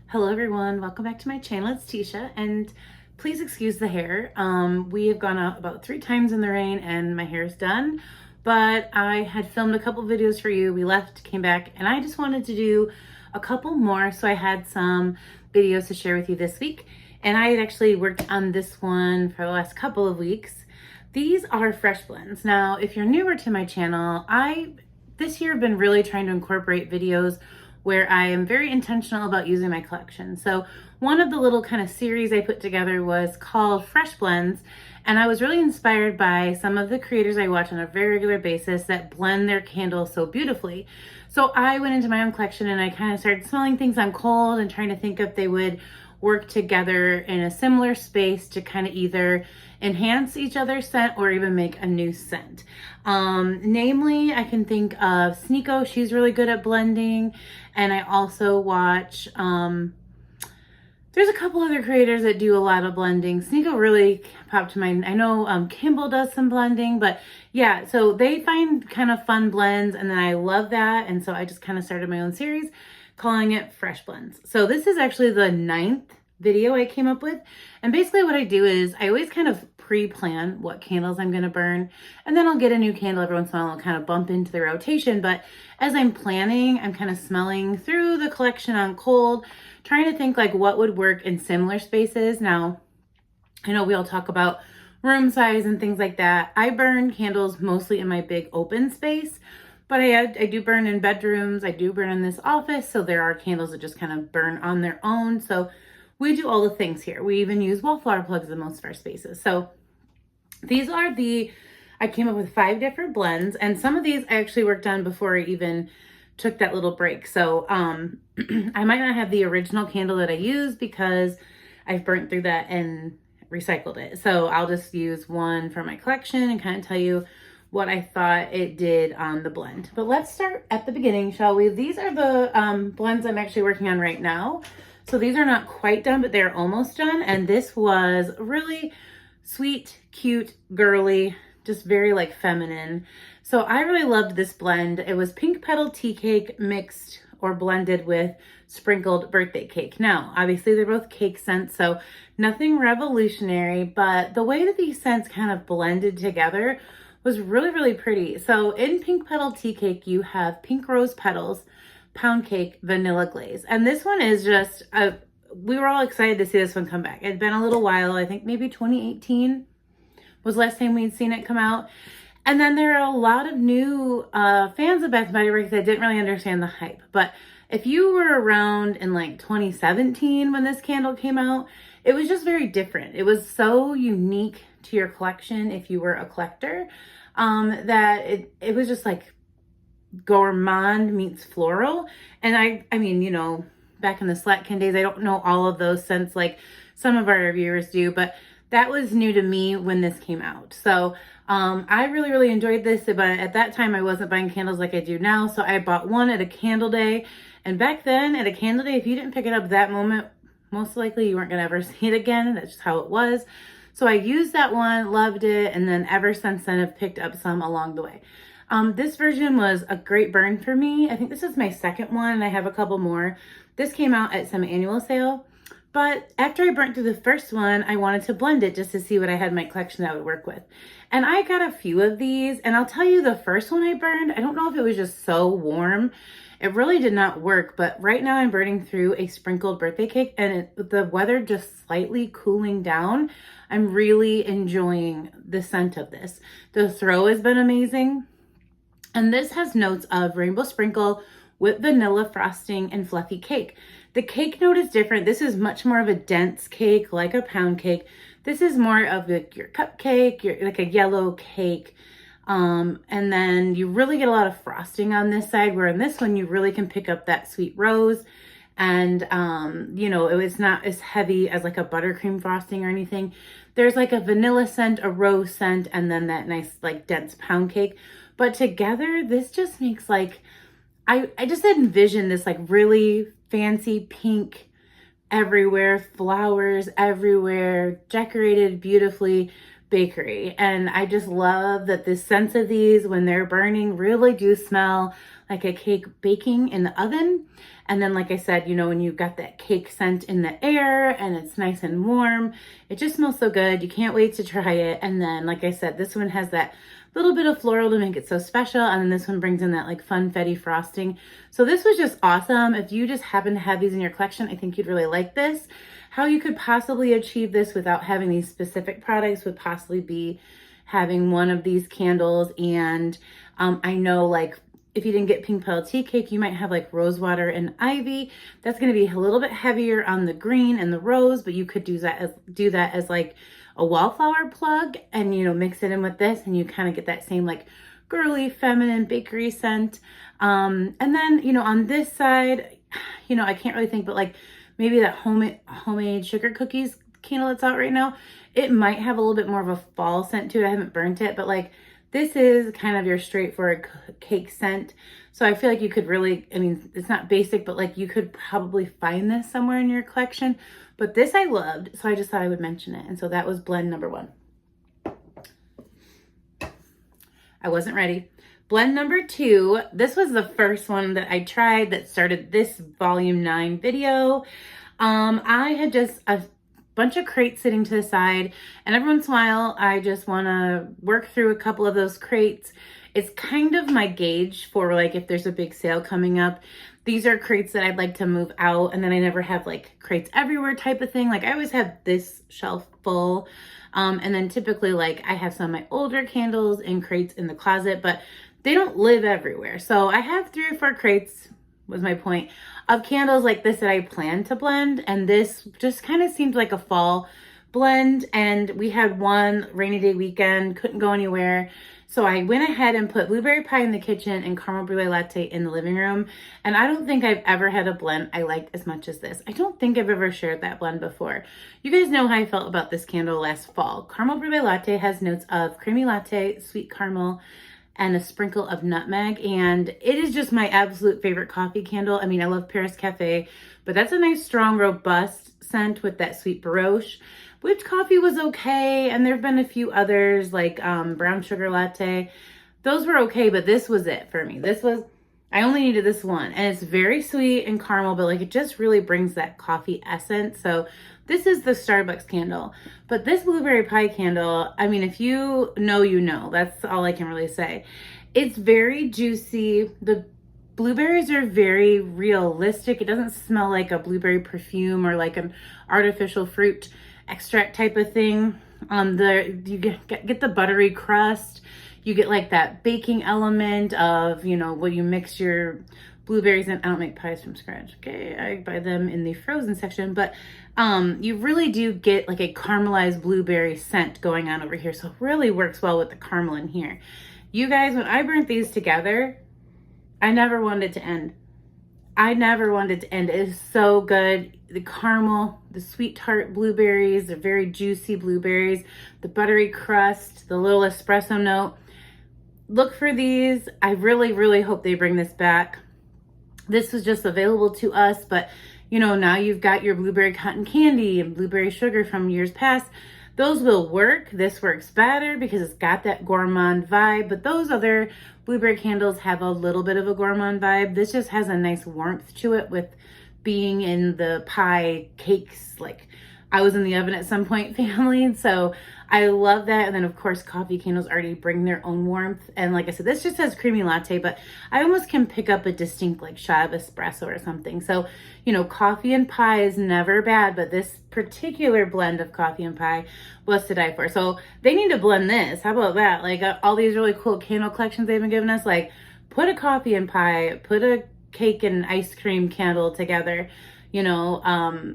Hello everyone, welcome back to my channel. It's Teesha, and please excuse the hair. We have gone out about 3 times in the rain and my hair is done, but I had filmed a couple videos for you. We left, came back, and I just wanted to do a couple more, so I had some videos to share with you this week. And I had actually worked on this one for the last couple of weeks. These are fresh blends. Now, if you're newer to my channel, this year have been really trying to incorporate videos where I am very intentional about using my collection. So one of the little kind of series I put together was called Fresh Blends, and I was really inspired by some of the creators I watch on a very regular basis that blend their candles so beautifully. So I went into my own collection and I kind of started smelling things on cold and trying to think if they would work together in a similar space to kind of either enhance each other's scent or even make a new scent. Namely, I can think of Sneeko. She's really good at blending. And I also watch, there's a couple other creators that do a lot of blending. Sneeko really popped to mind. I know Kimball does some blending, but yeah, so they find kind of fun blends, and then I love that. And so I just kind of started my own series calling it Fresh Blends. So this is actually the 9th video I came up with. And basically what I do is I always kind of pre-plan what candles I'm going to burn, and then I'll get a new candle every once in a while. I'll kind of bump into the rotation, but as I'm planning, I'm kind of smelling through the collection on cold, trying to think like what would work in similar spaces. Now, I know we all talk about room size and things like that. I burn candles mostly in my big open space, but I do burn in bedrooms. I do burn in this office. So there are candles that just kind of burn on their own. So we do all the things here. We even use wallflower plugs in most of our spaces. So these are I came up with 5 different blends, and some of these I actually worked on before I even took that little break. So I might not have the original candle that I used because I've burnt through that and recycled it. So I'll just use one from my collection and kind of tell you what I thought it did on the blend. But let's start at the beginning, shall we? These are the blends I'm actually working on right now. So these are not quite done, but they're almost done. And this was really sweet, cute, girly, just very like feminine. So I really loved this blend. It was pink petal tea cake mixed or blended with sprinkled birthday cake. Now, obviously they're both cake scents, so nothing revolutionary, but the way that these scents kind of blended together was really, really pretty. So in pink petal tea cake, you have pink rose petals, pound cake, vanilla glaze. And this one is just, we were all excited to see this one come back. It had been a little while, I think maybe 2018 was last time we'd seen it come out. And then there are a lot of new fans of Bath & Body Works that didn't really understand the hype. But if you were around in like 2017 when this candle came out, it was just very different. It was so unique to your collection if you were a collector, that it was just like gourmand meets floral. And I mean, you know, back in the Slatkin days, I don't know all of those scents like some of our reviewers do, but that was new to me when this came out. So I really, really enjoyed this, but at that time I wasn't buying candles like I do now. So I bought one at a candle day. And back then at a candle day, if you didn't pick it up that moment, most likely you weren't gonna ever see it again. That's just how it was. So I used that one, loved it, and then ever since then I've picked up some along the way. This version was a great burn for me. I think this is my second one, and I have a couple more. This came out at some annual sale, but after I burnt through the first one, I wanted to blend it just to see what I had in my collection that would work with. And I got a few of these, and I'll tell you, the first one I burned, I don't know if it was just so warm. It really did not work, but right now I'm burning through a sprinkled birthday cake, and with the weather just slightly cooling down, I'm really enjoying the scent of this. The throw has been amazing. And this has notes of rainbow sprinkle with vanilla frosting and fluffy cake. The cake note is different. This is much more of a dense cake, like a pound cake. This is more of your cupcake, like a yellow cake. And then you really get a lot of frosting on this side, where in this one, you really can pick up that sweet rose. And, you know, it was not as heavy as like a buttercream frosting or anything. There's like a vanilla scent, a rose scent, and then that nice like dense pound cake. But together, this just makes like, I just envision this like really fancy pink everywhere, flowers everywhere, decorated beautifully, bakery. And I just love that the scents of these, when they're burning, really do smell like a cake baking in the oven. And then, like I said, you know, when you've got that cake scent in the air and it's nice and warm, it just smells so good. You can't wait to try it. And then, like I said, this one has that little bit of floral to make it so special. And then this one brings in that like funfetti frosting. So this was just awesome. If you just happen to have these in your collection, I think you'd really like this. How you could possibly achieve this without having these specific products would possibly be having one of these candles. And I know, like, if you didn't get pink petal tea cake, you might have like rose water and ivy. That's going to be a little bit heavier on the green and the rose, but you could do that as like a wallflower plug, and, you know, mix it in with this, and you kind of get that same like girly, feminine bakery scent. And then, you know, on this side, you know, I can't really think, but like maybe that homemade sugar cookies candle that's out right now, it might have a little bit more of a fall scent to it. I haven't burnt it, but like this is kind of your straightforward cake scent. So I feel like you could really, I mean, it's not basic, but like you could probably find this somewhere in your collection. But this I loved, so I just thought I would mention it. And so that was blend number 1. I wasn't ready. Blend number 2, this was the first one that I tried that started this volume 9 video. I had just a bunch of crates sitting to the side, and every once in a while I just want to work through a couple of those crates. It's kind of my gauge for like if there's a big sale coming up. These are crates that I'd like to move out, and then I never have like crates everywhere type of thing. Like I always have this shelf full, and then typically like I have some of my older candles in crates in the closet, but they don't live everywhere. So I have 3 or 4 crates, was my point, of candles like this that I plan to blend. And this just kind of seemed like a fall blend. And we had one rainy day weekend, couldn't go anywhere. So I went ahead and put blueberry pie in the kitchen and caramel brulee latte in the living room. And I don't think I've ever had a blend I liked as much as this. I don't think I've ever shared that blend before. You guys know how I felt about this candle last fall. Caramel brulee latte has notes of creamy latte, sweet caramel, and a sprinkle of nutmeg. And it is just my absolute favorite coffee candle. I mean, I love Paris Cafe, but that's a nice, strong, robust scent with that sweet baroche. Whipped coffee was okay, and there have been a few others like brown sugar latte. Those were okay, but this was it for me. I only needed this one, and it's very sweet and caramel, but like it just really brings that coffee essence. So this is the Starbucks candle, but this blueberry pie candle, I mean, if you know, you know, that's all I can really say. It's very juicy. The blueberries are very realistic. It doesn't smell like a blueberry perfume or like an artificial fruit extract type of thing. You get the buttery crust. You get like that baking element of, you know, when you mix your blueberries in. I don't make pies from scratch, okay? I buy them in the frozen section, but you really do get like a caramelized blueberry scent going on over here. So it really works well with the caramel in here. You guys, when I burnt these together, I never wanted it to end. It is so good. The caramel, the sweet tart blueberries, the very juicy blueberries, the buttery crust, the little espresso note. Look for these. I really, really hope they bring this back. This was just available to us, but you know, now you've got your blueberry cotton candy and blueberry sugar from years past. Those will work. This works better because it's got that gourmand vibe, but those other blueberry candles have a little bit of a gourmand vibe. This just has a nice warmth to it with being in the pie cakes. Like I was in the oven at some point, family. So I love that. And then of course, coffee candles already bring their own warmth. And like I said, this just has creamy latte, but I almost can pick up a distinct like shot of espresso or something. So, you know, coffee and pie is never bad, but this particular blend of coffee and pie was to die for. So they need to blend this. How about that? Like all these really cool candle collections they've been giving us, like put a coffee and pie, put a cake and ice cream candle together, you know,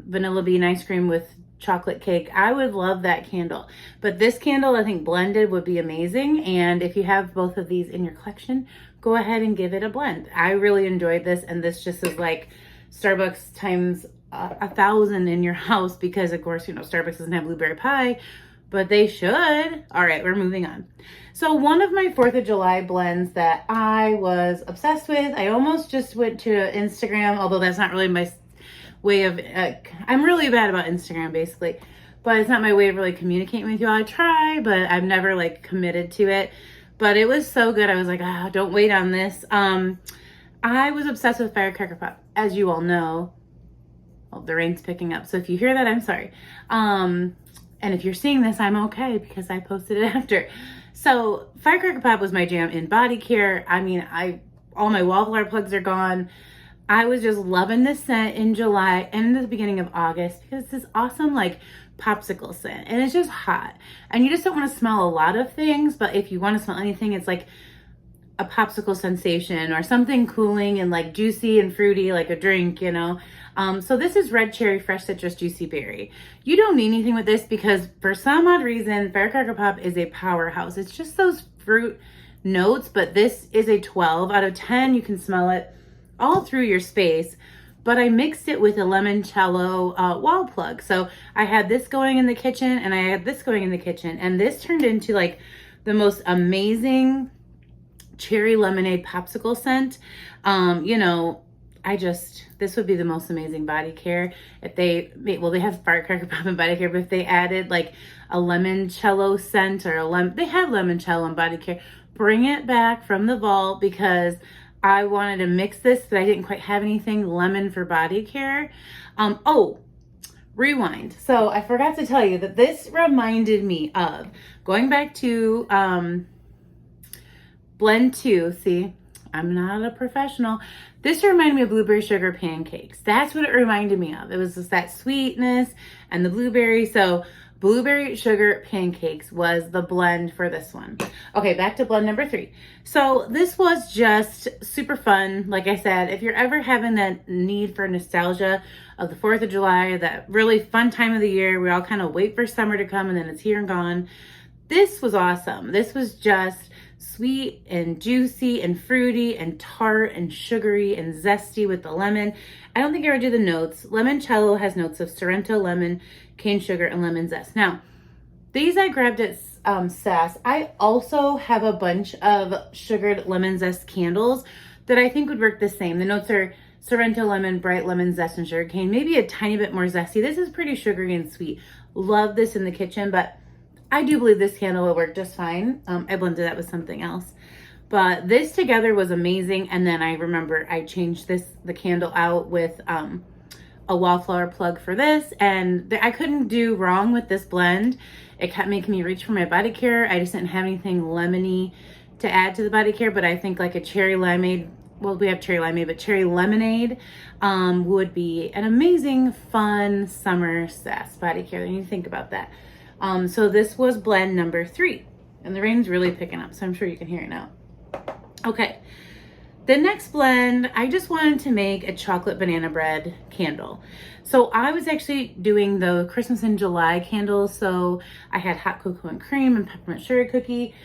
vanilla bean ice cream with chocolate cake. I would love that candle. But this candle, I think blended would be amazing. And if you have both of these in your collection, go ahead and give it a blend. I really enjoyed this. And this just is like Starbucks times 1,000 in your house because of course, you know, Starbucks doesn't have blueberry pie, but they should. All right, we're moving on. So one of my 4th of July blends that I was obsessed with, I almost just went to Instagram, although that's not really my way of, I'm really bad about Instagram basically, but it's not my way of really communicating with you all. I try, but I've never like committed to it. But it was so good. I was like, ah, don't wait on this. I was obsessed with Firecracker Pop, as you all know. Well, the rain's picking up, so if you hear that, I'm sorry. And if you're seeing this, I'm okay because I posted it after. So Firecracker Pop was my jam in body care. I mean, all my wallflower plugs are gone. I was just loving this scent in July and in the beginning of August because it's this awesome like popsicle scent and it's just hot. And you just don't want to smell a lot of things, but if you want to smell anything, it's like a popsicle sensation or something cooling and like juicy and fruity like a drink, you know. So this is red cherry, fresh citrus, juicy berry. You don't need anything with this because for some odd reason, Firecracker Pop is a powerhouse. It's just those fruit notes, but this is a 12 out of 10. You can smell it all through your space, but I mixed it with a limoncello wall plug. So I had this going in the kitchen and I had this going in the kitchen, and this turned into like the most amazing cherry lemonade popsicle scent. You know, this would be the most amazing body care if they have Firecracker Pop and body care, but if they added like a limoncello scent or they have limoncello and body care, bring it back from the vault because I wanted to mix this, but I didn't quite have anything lemon for body care. Oh, rewind. So I forgot to tell you that this reminded me of going back to blend 2. See, I'm not a professional. This reminded me of blueberry sugar pancakes. That's what it reminded me of. It was just that sweetness and the blueberry. So blueberry sugar pancakes was the blend for this one. Okay, back to blend number 3. So this was just super fun. Like I said, if you're ever having that need for nostalgia of the 4th of July, that really fun time of the year, we all kind of wait for summer to come and then it's here and gone. This was awesome. This was just sweet and juicy and fruity and tart and sugary and zesty with the lemon. I don't think I would do the notes. Limoncello has notes of Sorrento lemon, cane sugar, and lemon zest. Now, these I grabbed at Sass. I also have a bunch of sugared lemon zest candles that I think would work the same. The notes are Sorrento lemon, bright lemon zest, and sugar cane. Maybe a tiny bit more zesty. This is pretty sugary and sweet. Love this in the kitchen, but I do believe this candle will work just fine. I blended that with something else. But this together was amazing. And then I remember I changed the candle out with a wallflower plug for this. And I couldn't do wrong with this blend. It kept making me reach for my body care. I just didn't have anything lemony to add to the body care. But I think like a cherry limeade, well, we have cherry limeade, but cherry lemonade would be an amazing, fun summer Sass body care. And you think about that. So this was blend number 3. And the rain's really picking up, so I'm sure you can hear it now. Okay, the next blend, I just wanted to make a chocolate banana bread candle. So I was actually doing the Christmas in July candles. So I had hot cocoa and cream and peppermint sugar cookie.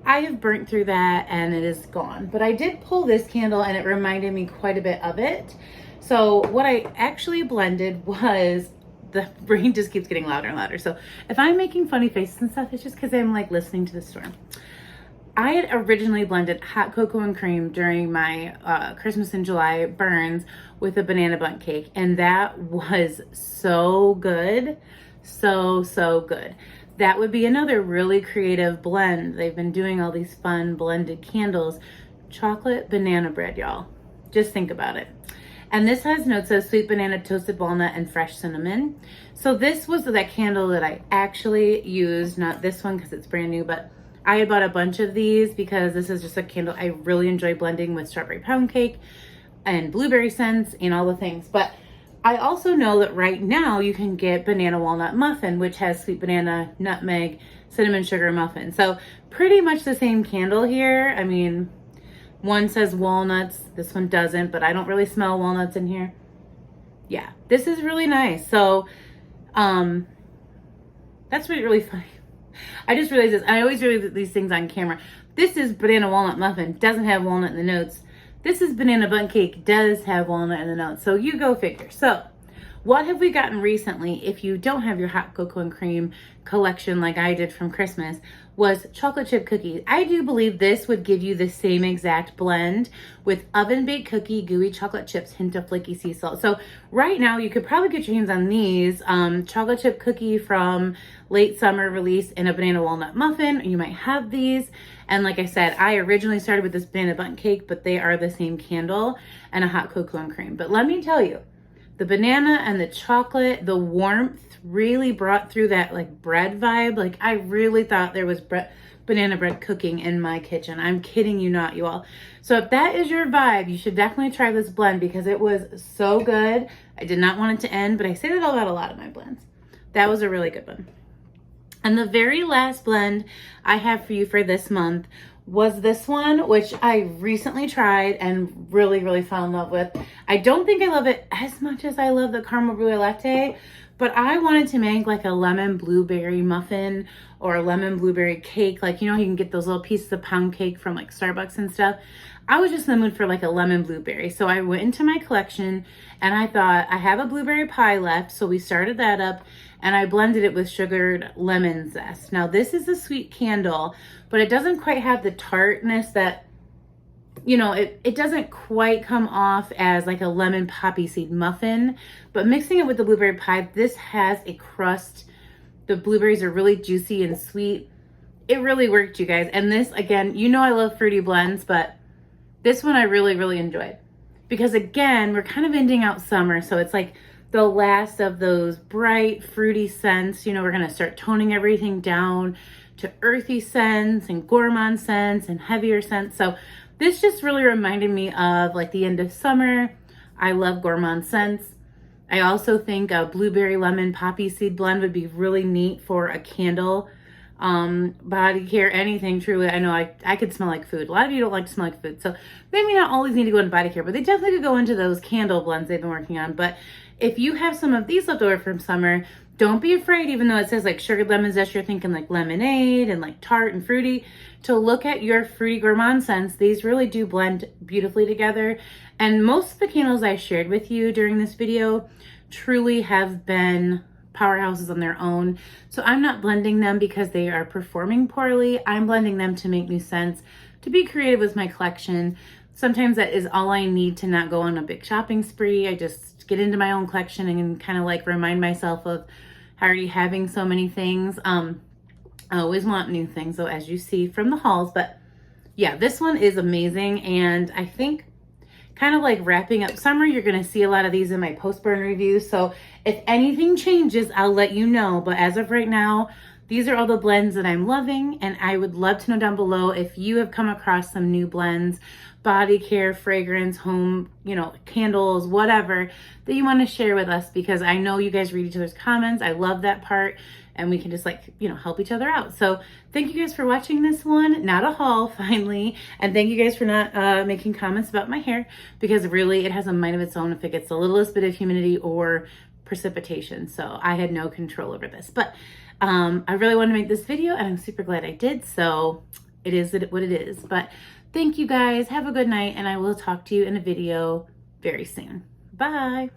I have burnt through that and it is gone. But I did pull this candle and it reminded me quite a bit of it. So what I actually blended was, the rain just keeps getting louder and louder. So if I'm making funny faces and stuff, it's just because I'm like listening to the storm. I had originally blended hot cocoa and cream during my Christmas in July burns with a banana bundt cake. And that was so good. So good. That would be another really creative blend. They've been doing all these fun blended candles. Chocolate banana bread, y'all. Just think about it. And this has notes of sweet banana, toasted walnut, and fresh cinnamon. So this was that candle that I actually used, not this one because it's brand new, but I had bought a bunch of these because this is just a candle I really enjoy blending with strawberry pound cake and blueberry scents and all the things. But I also know that right now you can get banana walnut muffin, which has sweet banana, nutmeg, cinnamon sugar muffin. So pretty much the same candle here. I mean, one says walnuts, this one doesn't, but I don't really smell walnuts in here. Yeah, this is really nice. So that's really funny. I just realized this. I always do these things on camera. This is banana walnut muffin, doesn't have walnut in the notes. This is banana bundt cake, does have walnut in the notes. So you go figure. So what have we gotten recently if you don't have your hot cocoa and cream collection like I did from Christmas? was chocolate chip cookies. I do believe this would give you the same exact blend with oven baked cookie, gooey chocolate chips, hint of flaky sea salt. So right now you could probably get your hands on these. Chocolate chip cookie from late summer release in a banana walnut muffin. You might have these. And like I said, I originally started with this banana bundt cake, but they are the same candle and a hot cocoa and cream. But let me tell you, the banana and the chocolate, the warmth really brought through that like bread vibe. Like I really thought there was banana bread cooking in my kitchen. I'm kidding you not, you all. So if that is your vibe, you should definitely try this blend because it was so good. I did not want it to end, but I say that about a lot of my blends. That was a really good one. And the very last blend I have for you for this month was this one, which I recently tried and really, really fell in love with. I don't think I love it as much as I love the caramel brulee latte, but I wanted to make like a lemon blueberry muffin or a lemon blueberry cake. Like, you know, you can get those little pieces of pound cake from like Starbucks and stuff. I was just in the mood for like a lemon blueberry. So I went into my collection and I thought I have a blueberry pie left. So we started that up and I blended it with sugared lemon zest. Now this is a sweet candle, but it doesn't quite have the tartness that, you know, it doesn't quite come off as like a lemon poppy seed muffin, but mixing it with the blueberry pie, this has a crust. The blueberries are really juicy and sweet. It really worked, you guys. And this, again, you know I love fruity blends, but this one I really, really enjoyed. Because again, we're kind of ending out summer, so it's like the last of those bright, fruity scents. You know, we're gonna start toning everything down to earthy scents and gourmand scents and heavier scents. So this just really reminded me of like the end of summer. I love gourmand scents. I also think a blueberry lemon poppy seed blend would be really neat for a candle, body care, anything truly. I know I could smell like food. A lot of you don't like to smell like food, so maybe not always need to go into body care, but they definitely could go into those candle blends they've been working on. But if you have some of these left over from summer, don't be afraid, even though it says like sugared lemon zest, you're thinking like lemonade and like tart and fruity, to look at your fruity gourmand scents. These really do blend beautifully together. And most of the candles I shared with you during this video truly have been powerhouses on their own. So I'm not blending them because they are performing poorly. I'm blending them to make new scents, to be creative with my collection. Sometimes that is all I need to not go on a big shopping spree. I just get into my own collection and kind of like remind myself of already having so many things. I always want new things, though, as you see from the hauls. But yeah, this one is amazing. And I think kind of like wrapping up summer, you're going to see a lot of these in my post-burn reviews. So if anything changes, I'll let you know. But as of right now, these are all the blends that I'm loving. And I would love to know down below if you have come across some new blends, body care, fragrance, home, you know, candles, whatever that you want to share with us, because I know you guys read each other's comments. I love that part. And we can just like, you know, help each other out. So thank you guys for watching this one. Not a haul, finally. And thank you guys for not making comments about my hair, because really it has a mind of its own if it gets the littlest bit of humidity or precipitation. So I had no control over this. But I really wanted to make this video and I'm super glad I did. So it is what it is. But thank you guys. Have a good night and I will talk to you in a video very soon. Bye.